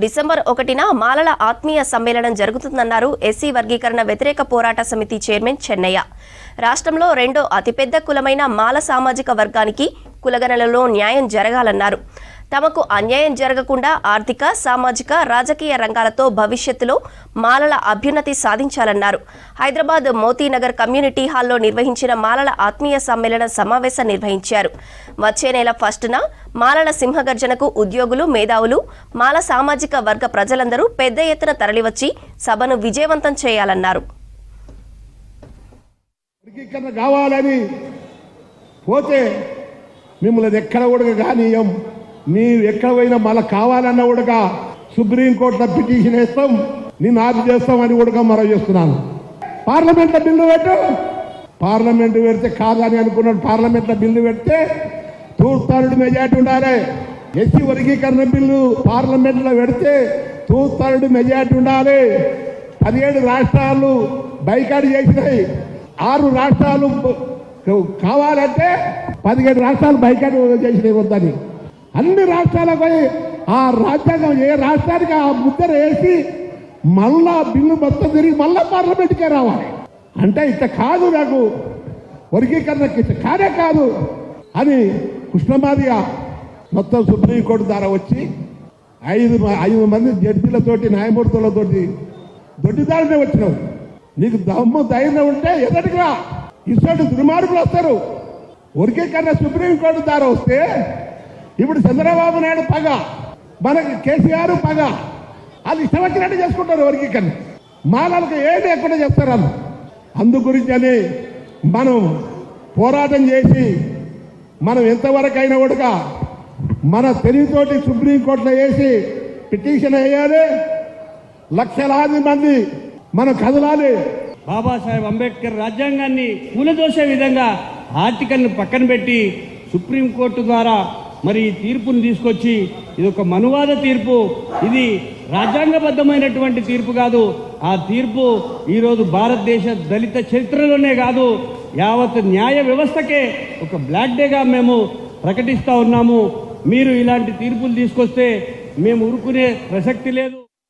December 1న మాలల ఆత్మీయ సమ్మేళనం జరుగుతుందన్నారు ఎస్సీ వర్గీకరణ వ్యతిరేక పోరాట సమితి చైర్మన్ చెన్నయ్య. రాష్ట్రంలో రెండో అతిపెద్ద కులమైన మాల సామాజిక వర్గానికి కులగణనలో న్యాయం జరగాలన్నారు. తమకు అన్యాయం జరగకుండా ఆర్థిక, సామాజిక, రాజకీయ రంగాలతో భవిష్యత్తులో మాలల అభ్యున్నతి సాధించాలన్నారు. హైదరాబాద్ మోతీనగర్ కమ్యూనిటీ హాల్లో నిర్వహించిన మాలల ఆత్మీయ సమ్మేళన సమావేశం నిర్వహించారు. వచ్చే నెల 1న మాలల సింహగర్జనకు ఉద్యోగులు, మేధావులు, మాల సామాజిక వర్గ ప్రజలందరూ పెద్ద ఎత్తున తరలివచ్చి సభను విజయవంతం చేయాలన్నారు. మిమ్మల్ని ఎక్కడ కూడా కానీయం, నీవు ఎక్కడ పోయినా మళ్ళీ కావాలన్నా కూడా సుప్రీంకోర్టులో పిటిషన్ వేస్తాం, నేను ఆపి చేస్తామని కూడా మరో చేస్తున్నాను. పార్లమెంట్లో బిల్లు పెట్టు, పార్లమెంట్ పెడితే కాదని అనుకున్నాడు. పార్లమెంట్లో బిల్లు పెడితే 2/3 మెజార్టీ ఉండాలి. ఎస్సీ వర్గీకరణ బిల్లు పార్లమెంట్లో పెడితే 2/3 మెజార్టీ ఉండాలి. 17 రాష్ట్రాలు బైకాట్ చేసినాయి. 6 రాష్ట్రాలు కావాలంటే 17 రాష్ట్రాలు బైకాట్ చేసినాయి వద్దని. అన్ని రాష్ట్రాలకు పోయి ఆ రాజ్యాంగం ఏ రాష్ట్రానికి ఆ ముద్ర వేసి మళ్ళా బిల్లు మొత్తం తిరిగి మళ్ళా పార్లమెంట్కే రావాలి. అంటే ఇట్లా కాదు, నాకు వర్గీకరణకి కానే కాదు అని కృష్ణమాదిగా మొత్తం సుప్రీంకోర్టు ద్వారా వచ్చి 5 మంది జడ్జీలతోటి, న్యాయమూర్తులతోటి దొడ్డిదారినే వచ్చినావు. నీకు దమ్ము ధైర్యం ఉంటే ఎదటిగా ఇటువంటి దుర్మార్గులు వస్తారు. వర్గీకరణ సుప్రీంకోర్టు ద్వారా వస్తే ఇప్పుడు చంద్రబాబు నాయుడు పగ, మనకి కేసీఆర్ పగ, వాళ్ళు ఇష్టం వచ్చినట్టు చేసుకుంటారు. వర్గీకరణ మాలలకు ఏమి లేకుండా చేస్తారు. అందు గురించి అని మనం పోరాటం చేసి మనం ఎంతవరకు అయినా కూడా మన తెలివితోటి సుప్రీంకోర్టులో వేసి పిటిషన్ వేయాలి. లక్షలాది మంది మనం కదలాలి. బాబాసాహెబ్ అంబేద్కర్ రాజ్యాంగాన్ని కూలదోసే విధంగా ఆర్టికల్ని పక్కన పెట్టి సుప్రీంకోర్టు ద్వారా మరి ఈ తీర్పును తీసుకొచ్చి, ఇది ఒక మనువాద తీర్పు, ఇది రాజ్యాంగబద్ధమైనటువంటి తీర్పు కాదు. ఆ తీర్పు ఈరోజు భారతదేశ దళిత చరిత్రలోనే కాదు, యావత్ న్యాయ వ్యవస్థకే ఒక బ్లాక్ డేగా మేము ప్రకటిస్తూ ఉన్నాము. మీరు ఇలాంటి తీర్పులు తీసుకొస్తే మేము ఊరుకునే ప్రసక్తి లేదు.